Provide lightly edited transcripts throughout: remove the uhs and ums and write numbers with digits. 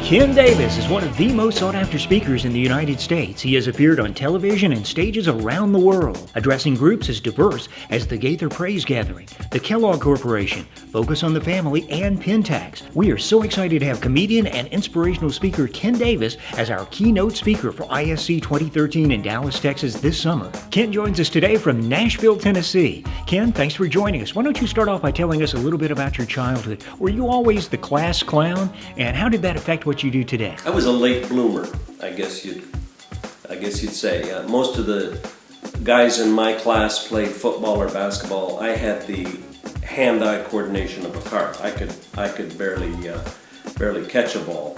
Ken Davis is one of the most sought-after speakers in the United States. He has appeared on television and stages around the world, addressing groups as diverse as the Gaither Praise Gathering, the Kellogg Corporation, Focus on the Family, and Pentax. We are so excited to have comedian and inspirational speaker Ken Davis as our keynote speaker for ISC 2013 in Dallas, Texas this summer. Ken joins us today from Nashville, Tennessee. Ken, thanks for joining us. Why don't you start off by telling us a little bit about your childhood? Were you always the class clown? And how did that affect what you do today? I was a late bloomer, I guess you'd say. Most of the guys in my class played football or basketball. I had the hand-eye coordination of a carp. I could barely catch a ball.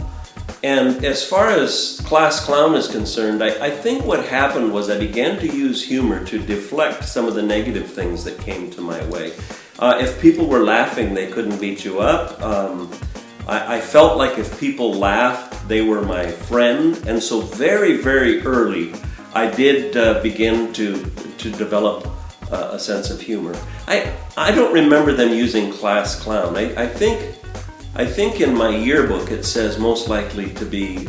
And as far as class clown is concerned, I think what happened was I began to use humor to deflect some of the negative things that came to my way. If people were laughing, they couldn't beat you up. I felt like if people laughed, they were my friend, and so very, very early, I did begin to develop a sense of humor. I don't remember them using class clown. I think in my yearbook it says most likely to be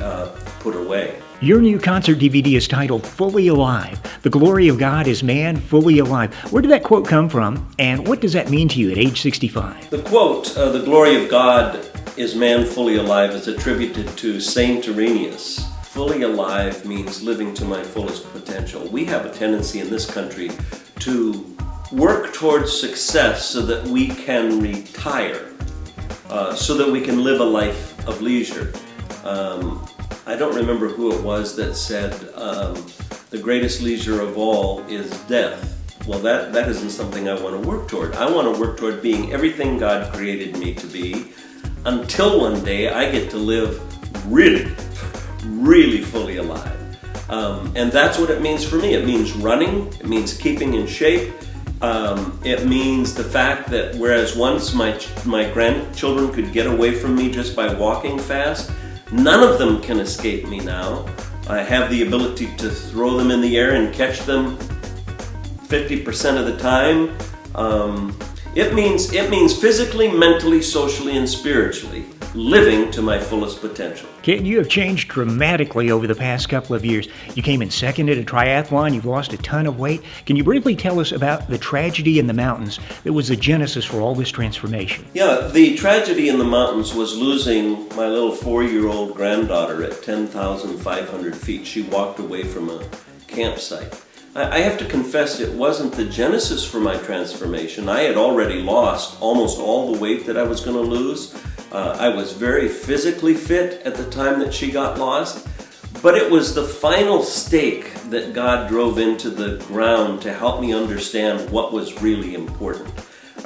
put away. Your new concert DVD is titled Fully Alive. The glory of God is man fully alive. Where did that quote come from, and what does that mean to you at age 65? The quote, the glory of God is man fully alive, is attributed to Saint Irenaeus. Fully alive means living to my fullest potential. We have a tendency in this country to work towards success so that we can retire, so that we can live a life of leisure. I don't remember who it was that said, the greatest leisure of all is death. Well, that isn't something I want to work toward. I want to work toward being everything God created me to be, until one day I get to live really, really fully alive. And that's what it means for me. It means running, it means keeping in shape, it means the fact that whereas once my grandchildren could get away from me just by walking fast, none of them can escape me now. I have the ability to throw them in the air and catch them 50% of the time. It means physically, mentally, socially, and spiritually living to my fullest potential. Ken, you have changed dramatically over the past couple of years. You came in second at a triathlon. You've lost a ton of weight. Can you briefly tell us about the tragedy in the mountains that was the genesis for all this transformation? Yeah, the tragedy in the mountains was losing my little 4-year-old granddaughter at 10,500 feet. She walked away from a campsite. I have to confess it wasn't the genesis for my transformation. I had already lost almost all the weight that I was going to lose. I was very physically fit at the time that she got lost, but it was the final stake that God drove into the ground to help me understand what was really important.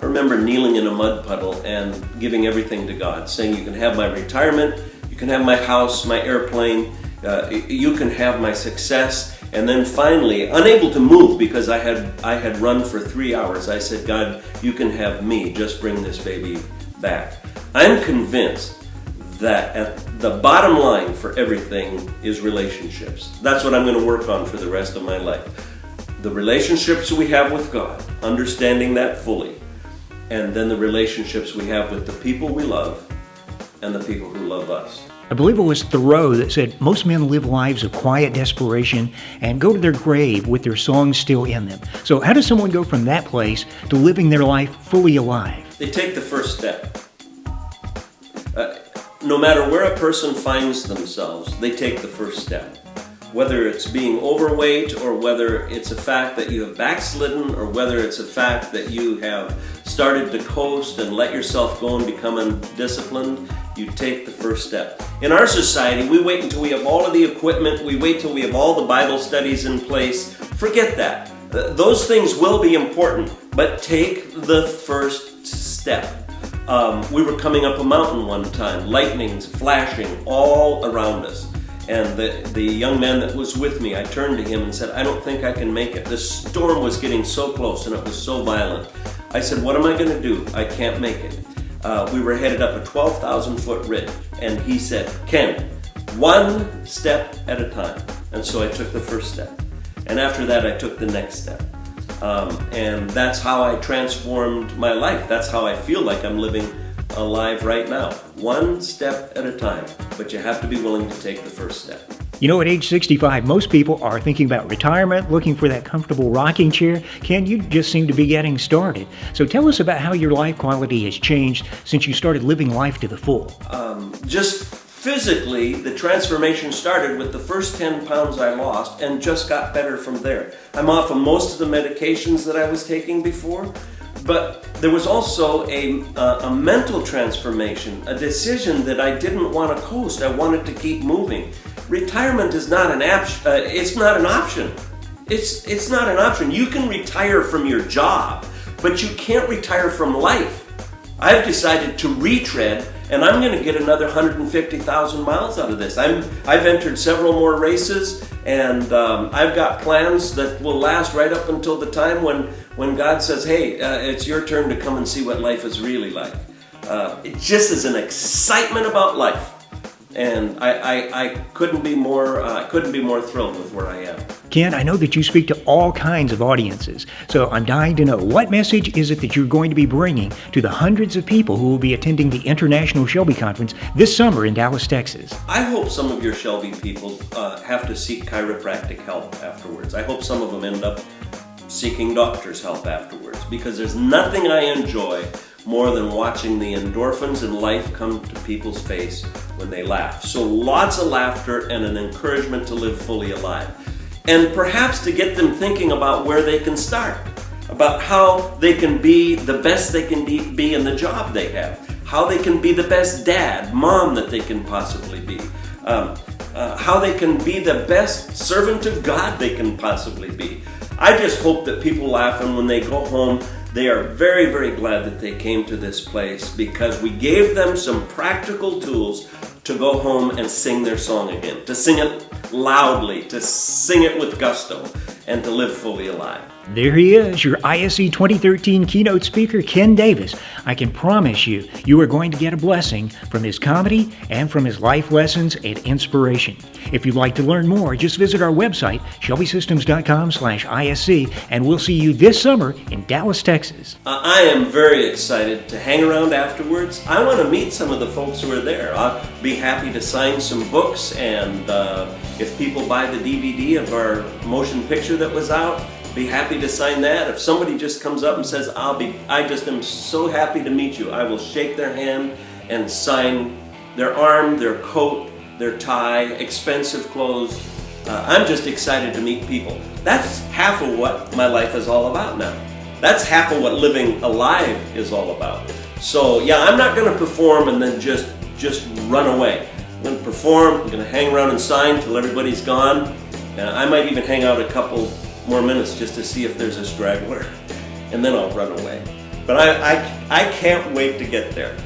I remember kneeling in a mud puddle and giving everything to God, saying, you can have my retirement, you can have my house, my airplane, you can have my success. And then finally, unable to move because I had run for 3 hours, I said, God, you can have me, just bring this baby back. I'm convinced that at the bottom line for everything is relationships. That's what I'm going to work on for the rest of my life. The relationships we have with God, understanding that fully, and then the relationships we have with the people we love and the people who love us. I believe it was Thoreau that said most men live lives of quiet desperation and go to their grave with their songs still in them. So how does someone go from that place to living their life fully alive? They take the first step. No matter where a person finds themselves, they take the first step. Whether it's being overweight, or whether it's a fact that you have backslidden, or whether it's a fact that you have started to coast and let yourself go and become undisciplined, you take the first step. In our society, we wait until we have all of the equipment, we wait till we have all the Bible studies in place. Forget that. Those things will be important, but take the first step. We were coming up a mountain one time, lightnings flashing all around us. And the young man that was with me, I turned to him and said, I don't think I can make it. The storm was getting so close and it was so violent. I said, what am I going to do? I can't make it. We were headed up a 12,000 foot ridge, and he said, Ken, one step at a time. And so I took the first step. And after that, I took the next step. And that's how I transformed my life. That's how I feel like I'm living alive right now, one step at a time, but you have to be willing to take the first step. You know, at age 65, most people are thinking about retirement, looking for that comfortable rocking chair. Ken, you just seem to be getting started. So tell us about how your life quality has changed since you started living life to the full. Just physically, the transformation started with the first 10 pounds I lost and just got better from there. I'm off of most of the medications that I was taking before, but there was also a mental transformation, a decision that I didn't want to coast. I wanted to keep moving. Retirement is not an it's not an option. It's not an option. You can retire from your job, but you can't retire from life. I've decided to retread, and I'm going to get another 150,000 miles out of this. I've entered several more races, and I've got plans that will last right up until the time when God says, hey, it's your turn to come and see what life is really like. It just is an excitement about life. And I couldn't be more thrilled with where I am. Ken, I know that you speak to all kinds of audiences, so I'm dying to know, what message is it that you're going to be bringing to the hundreds of people who will be attending the International Shelby Conference this summer in Dallas, Texas? I hope some of your Shelby people have to seek chiropractic help afterwards. I hope some of them end up seeking doctor's help afterwards, because there's nothing I enjoy more than watching the endorphins in life come to people's face when they laugh. So lots of laughter and an encouragement to live fully alive. And perhaps to get them thinking about where they can start, about how they can be the best they can be in the job they have, how they can be the best dad, mom that they can possibly be, how they can be the best servant of God they can possibly be. I just hope that people laugh, and when they go home, they are very, very glad that they came to this place, because we gave them some practical tools to go home and sing their song again, to sing it loudly, to sing it with gusto, and to live fully alive. There he is, your ISC 2013 keynote speaker, Ken Davis. I can promise you, you are going to get a blessing from his comedy and from his life lessons and inspiration. If you'd like to learn more, just visit our website, shelbysystems.com/ISC, and we'll see you this summer in Dallas, Texas. I am very excited to hang around afterwards. I want to meet some of the folks who are there. I'll be happy to sign some books, and if people buy the DVD of our motion picture that was out, be happy to sign that. If somebody just comes up and says, I just am so happy to meet you, I will shake their hand and sign their arm, their coat, their tie, expensive clothes. I'm just excited to meet people. That's half of what my life is all about now. That's half of what living alive is all about. So yeah, I'm not going to perform and then just run away. I'm going to perform, I'm going to hang around and sign till everybody's gone. I might even hang out a couple more minutes just to see if there's a straggler, and then I'll run away. But I can't wait to get there.